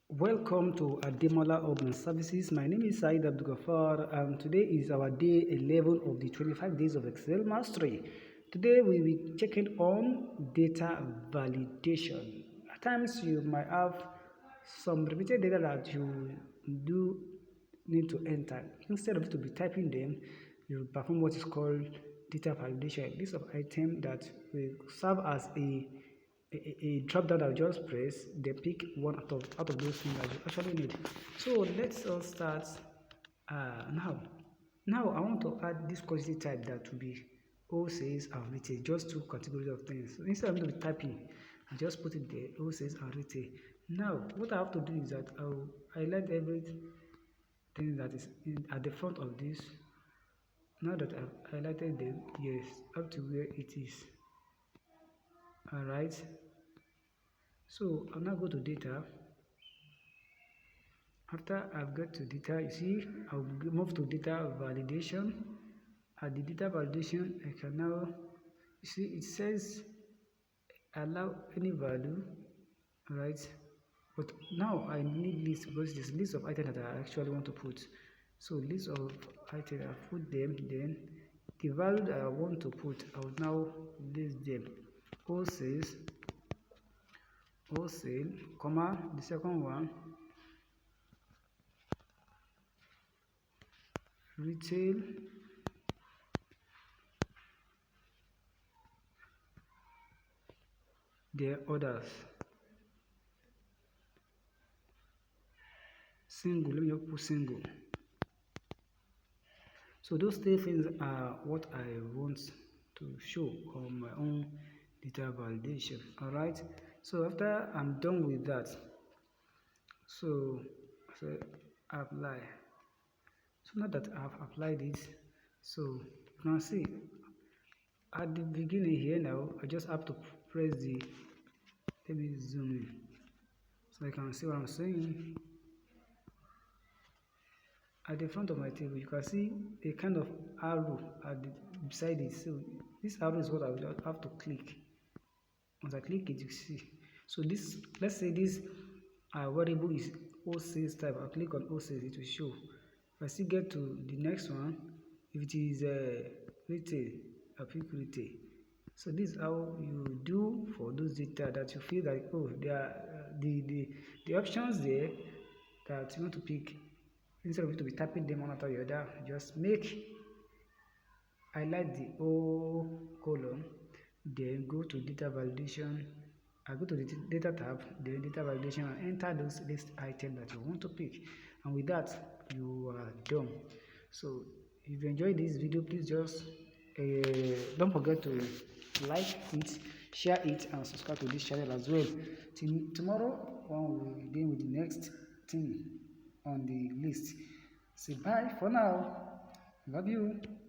Welcome to Ademola Urban Services. My name is Said Abdulgafar and today is our day 11 of the 25 days of Excel Mastery. Today we will be checking on data validation. At times you might have some repeated data that you do need to enter. Instead of you to be typing them, you perform what is called data validation. A list of items that will serve as a drop down that you just press, then pick one out of those things that you actually need. So let's all start now. Now I want to add this quantity type that will be wholesales and retail, just two categories of things. So instead of me to be typing, I just put it there, wholesales and retail. Now what I have to do is that I'll highlight everything that is at the front of this. Now that I've highlighted them, yes, up to where it is. Alright, so I'll now go to data. After I've got to data, you see, I'll move to data validation. At the data validation, I can now, you see, it says allow any value, right? But now I need list because there's a list of items that I actually want to put. So list of items, I put them, then the value that I want to put, I will now list them. Wholesale, comma, the second one, retail, their orders, single, let me just put single. So those three things are what I want to show on my own data validation. Alright, so after I'm done with that, so apply. So now that I've applied it, so you can see at the beginning here now, I just have to press the, let me zoom in so I can see what I'm saying. At the front of my table, you can see a kind of arrow beside it. So this arrow is what I will just have to click. Once I click it, you see. So this, let's say this variable is wholesales type. I'll click on wholesales, it will show. If I still get to the next one, if it is retail, I'll pick retail. So this is how you do for those data that you feel like, oh, there are the options there that you want to pick. Instead of you to be typing them one after the other, just highlight the whole column, then go to data validation. I go to the data tab, then data validation, and enter those list items that you want to pick. And with that, you are done. So if you enjoyed this video, please just don't forget to like it, share it, and subscribe to this channel as well. Till tomorrow, when we begin with the next thing on the list. Say bye for now. Love you.